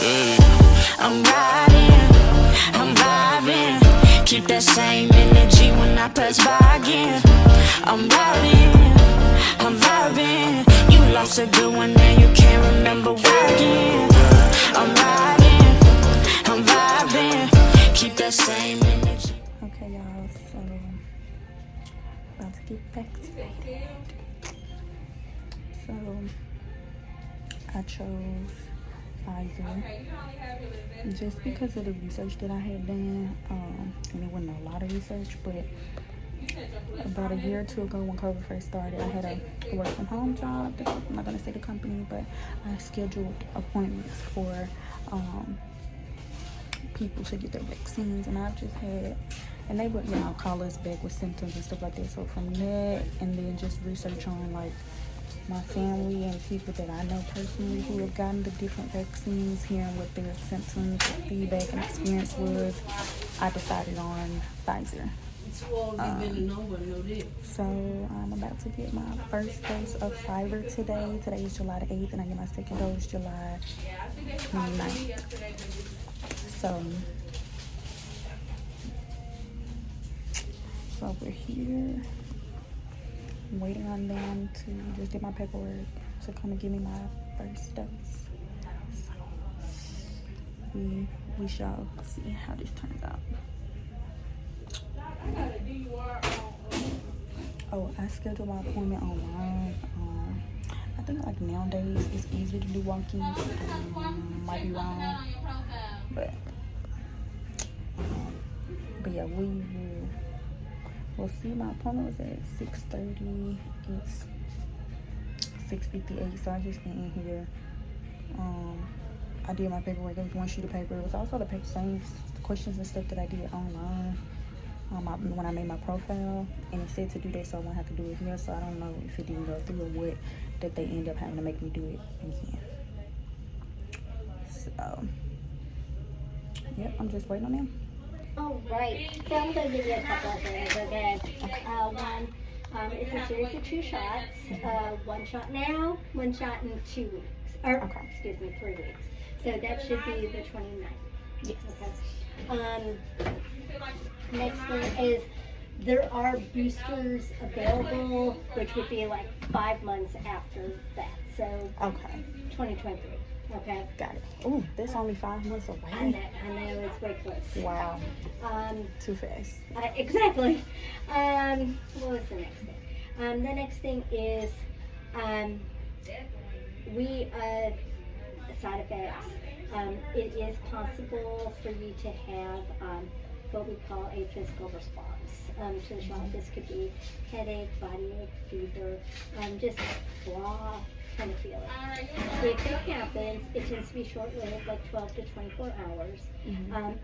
I'm riding, I'm vibing. Keep that same energy when I pass by again. I'm riding, I'm vibing. You lost a good one and you can't remember why again. I'm riding, I'm vibing. Keep that same energy. Okay, y'all, so about to get vaccinated. So I chose Pfizer just because of the research that I had done. And it wasn't a lot of research, but about a year or two ago when COVID first started, I had a work from home job. I'm not gonna say the company, but I scheduled appointments for people to get their vaccines, and I've just had, and they would, call us back with symptoms and stuff like that. So from that, and then just research on like my family and people that I know personally who have gotten the different vaccines, hearing what their symptoms, feedback, and experience was, I decided on Pfizer. So I'm about to get my first dose of Pfizer today. Today is July the 8th, and I get my second dose July 29th. So we're here waiting on them to just get my paperwork to come and give me my first dose. So we shall see how this turns out. Oh, I scheduled my appointment online. I think like nowadays it's easier to do walk-ins. Might be wrong, but yeah, we'll see. My appointment was at 6:30. It's 6:58, so I just been in here. I did my paperwork. It was one sheet of paper. It was also the same questions and stuff that I did online when I made my profile, and it said to do that, so I won't have to do it here. So I don't know if it didn't go through or what, that they end up having to make me do it again. So yep, I'm just waiting on them. Oh, right. So I'm going to give you a couple of things, okay? One, it's a series of 2 shots. 1 shot now, 1 shot in 2 weeks. Or, excuse me, 3 weeks. So that should be the 29th. Yes. Okay. Next thing is there are boosters available, which would be like 5 months after that. So, 2023. Okay. Got it. Ooh, that's only 5 months away. I know, it's way close. Wow. Too fast. Exactly. What was the next thing? The next thing is side effects. It is possible for you to have what we call a physical response to the shot. This could be headache, body ache, fever, just blah kind of feeling. If it happens, it tends to be short-lived, like 12 to 24 hours.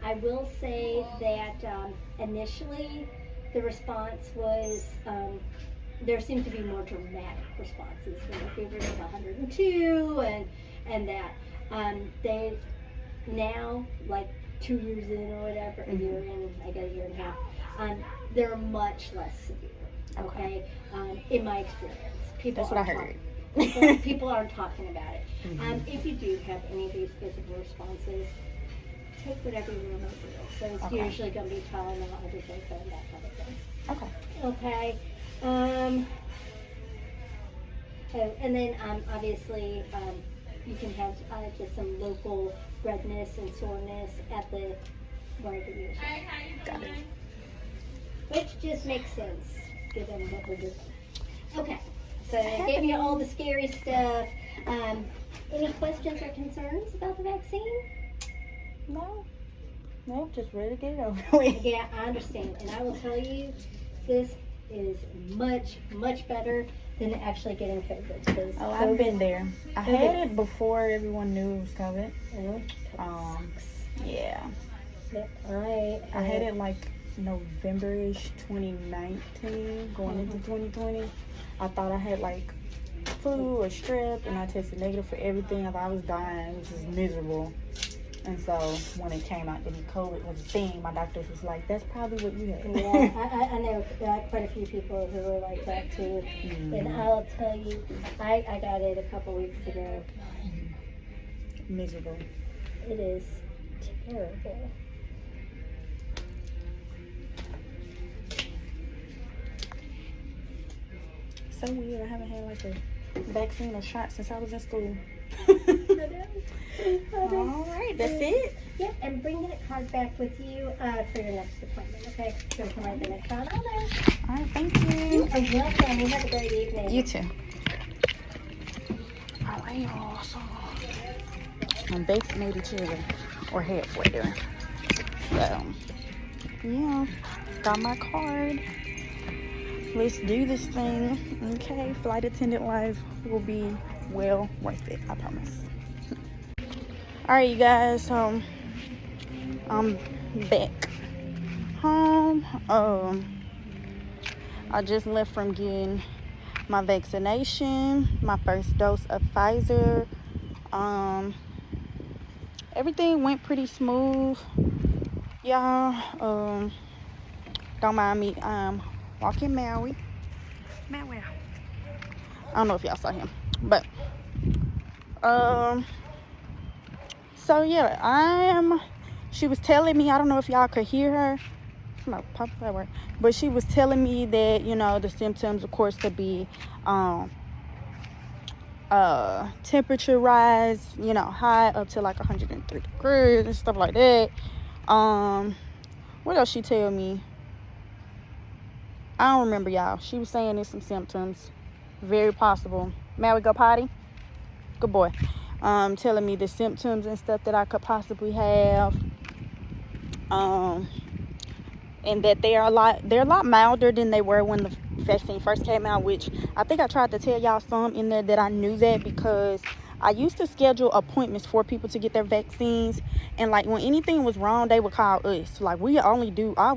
I will say that initially the response was, there seemed to be more dramatic responses. Fevers of 102 and that. They now, like 2 years in or whatever, a year in, I guess a year and a half, they're much less severe. Okay. In my experience, that's what I heard. People aren't talking about it. If you do have any of these physical responses, take whatever you want to do. So it's usually going to be Tylenol, ibuprofen, that kind of thing. Okay. And then obviously you can have just some local redness and soreness at the wherever you're. Got it. Which just makes sense given what we're doing. Okay. So I gave you all the scary stuff. Any questions or concerns about the vaccine? No, just ready to get it over with. Yeah, I understand. And I will tell you, this is much, much better than actually getting COVID. I've been there. I had it before everyone knew it was COVID. Yeah. I had it like November-ish 2019, going into 2020. I thought I had like flu or strep, and I tested negative for everything. I thought I was dying. It was just miserable. And so when it came out that COVID was a thing, my doctor was like, that's probably what you had. Yeah, I know quite a few people who were like that too. And I'll tell you, I got it a couple weeks ago. Miserable. It is terrible. So weird. I haven't had like a vaccine or shot since I was in school. All right, that's it. Yep, and bring that card back with you for your next appointment, okay? So you can write the next card on there. All right, thank you. You are welcome. You have a great evening. You too. All right, y'all. So I'm vaccinated children, or halfway there. So yeah, got my card. Let's do this thing. Okay, flight attendant life will be well worth it, I promise. All right, you guys, I'm back home. I just left from getting my vaccination, my first dose of Pfizer. Everything went pretty smooth, y'all. Don't mind me, walking Maui. I don't know if y'all saw him, but so yeah, she was telling me, I don't know if y'all could hear her, but she was telling me that, you know, the symptoms, of course, could be temperature rise, you know, high up to like 103 degrees and stuff like that. What else she tell me? I don't remember, y'all. She was saying there's some symptoms. Very possible. May we go potty? Good boy. Telling me the symptoms and stuff that I could possibly have. And that they're a lot milder than they were when the vaccine first came out, which I think I tried to tell y'all some in there that I knew that, because I used to schedule appointments for people to get their vaccines, and like when anything was wrong, they would call us. Like all we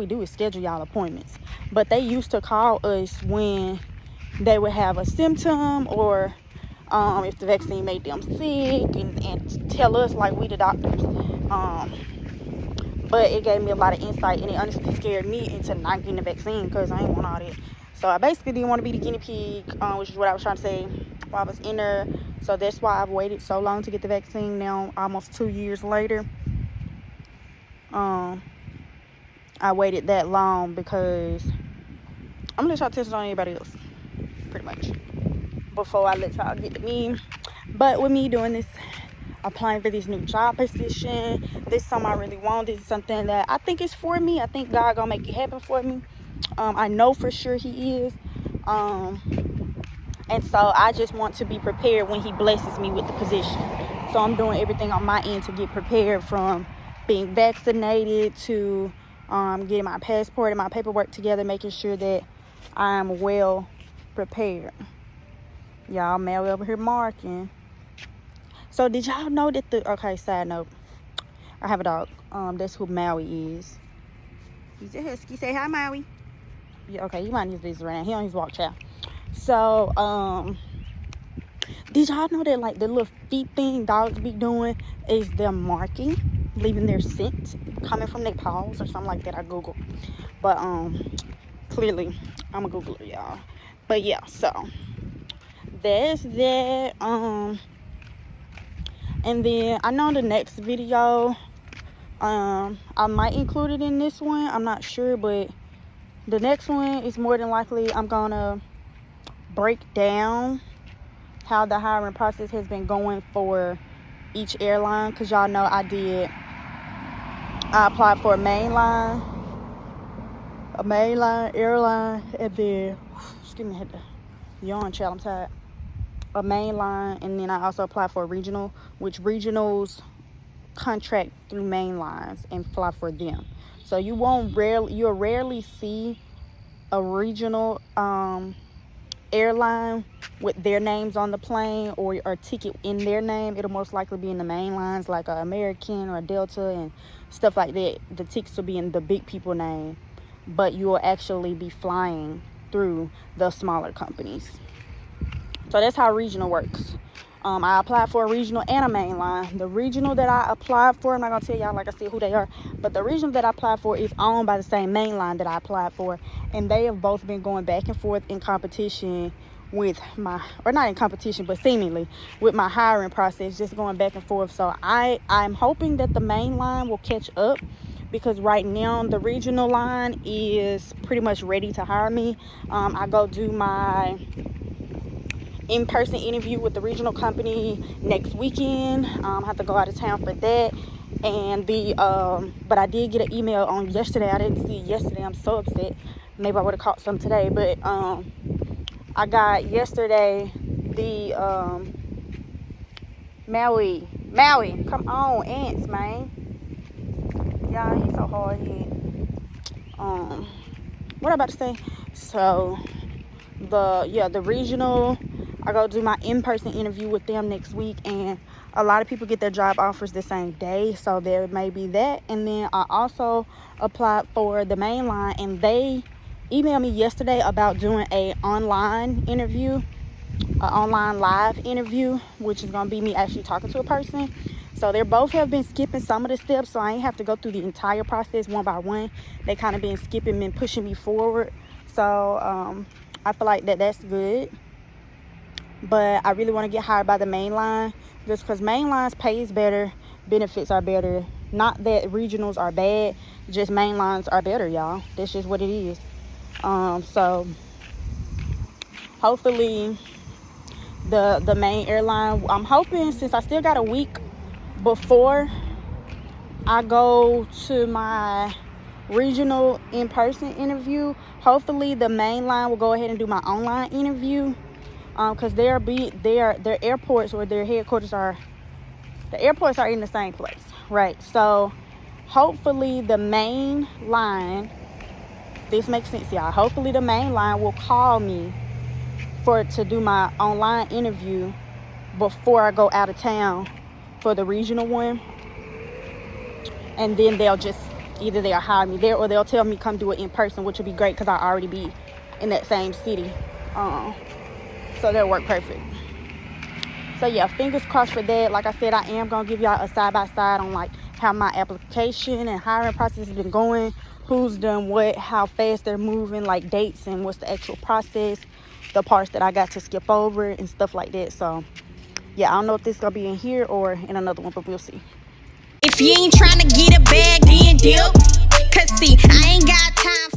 do is schedule y'all appointments, but they used to call us when they would have a symptom, or if the vaccine made them sick, and tell us, like, we the doctors. But it gave me a lot of insight, and it honestly scared me into not getting the vaccine, because I ain't want all that. So I basically didn't want to be the guinea pig, which is what I was trying to say while I was in there. So that's why I've waited so long to get the vaccine now, almost 2 years later. I waited that long because I'm going to let y'all test it on anybody else, pretty much, before I let y'all get to me. But with me doing this, applying for this new job position, this is something I really want. This is something that I think is for me. I think God gonna make it happen for me. I know for sure he is. And so I just want to be prepared when he blesses me with the position. So I'm doing everything on my end to get prepared, from being vaccinated to getting my passport and my paperwork together, making sure that I'm well prepared. Y'all, Mary over here marking. So did y'all know that okay, side note, I have a dog. That's who Maui is. He's a husky. Say hi, Maui. Yeah, okay, you might use this around. He on his walk, child. So, did y'all know that, like, the little feet thing dogs be doing is them marking, leaving their scent coming from their paws or something like that? I Googled. But, clearly, I'm a Googler, y'all. But, yeah, so, there's that. And then I know the next video, I might include it in this one. I'm not sure, but the next one is more than likely I'm gonna break down how the hiring process has been going for each airline, because y'all know I applied for a mainline airline, and then excuse me, I had to yawn, child, I'm tired. A mainline, and then I also applied for a regional, which regionals contract through mainlines and fly for them. So you'll rarely see a regional airline with their names on the plane, or a ticket in their name. It'll most likely be in the main lines, like a American or a Delta and stuff like that. The tickets will be in the big people name, but you will actually be flying through the smaller companies. So that's how regional works. I applied for a regional and a main line. The regional that I applied for, I'm not going to tell y'all, like I said, who they are, but the regional that I applied for is owned by the same main line that I applied for, and they have both been going back and forth in competition with my, or not in competition, but seemingly with my hiring process, just going back and forth. So I'm hoping that the main line will catch up, because right now the regional line is pretty much ready to hire me. I go do my in-person interview with the regional company next weekend. I have to go out of town for that. And but I did get an email on yesterday. I didn't see it yesterday. I'm so upset. Maybe I would have caught some today, but I got yesterday the Maui, come on, ants, man. Y'all, he's so hard hit. What I about to say? So the regional, I go do my in-person interview with them next week, and a lot of people get their job offers the same day, so there may be that. And then I also applied for the main line, and they emailed me yesterday about doing a online interview, an online live interview, which is gonna be me actually talking to a person. So they both have been skipping some of the steps, so I ain't have to go through the entire process one by one. They kind of been skipping and pushing me forward. So I feel like that's good. But I really want to get hired by the main line, just because main lines pays better, benefits are better. Not that regionals are bad, just main lines are better, y'all. That's just what it is. So hopefully the main airline, I'm hoping, since I still got a week before I go to my regional in-person interview, hopefully the main line will go ahead and do my online interview, because their airports, or their headquarters are, the airports are in the same place, right? So hopefully the main line, this makes sense, y'all, hopefully the main line will call me to do my online interview before I go out of town for the regional one. And then they'll just, either they'll hire me there, or they'll tell me come do it in person, which would be great because I'll already be in that same city. So that'll work perfect. So yeah, fingers crossed for that. Like I said, I am gonna give y'all a side-by-side on like how my application and hiring process has been going, who's done what, how fast they're moving, like dates and what's the actual process, the parts that I got to skip over and stuff like that. So yeah, I don't know if this is gonna be in here or in another one, but we'll see. If you ain't trying to get a bag, then dip. Cause see, I ain't got time for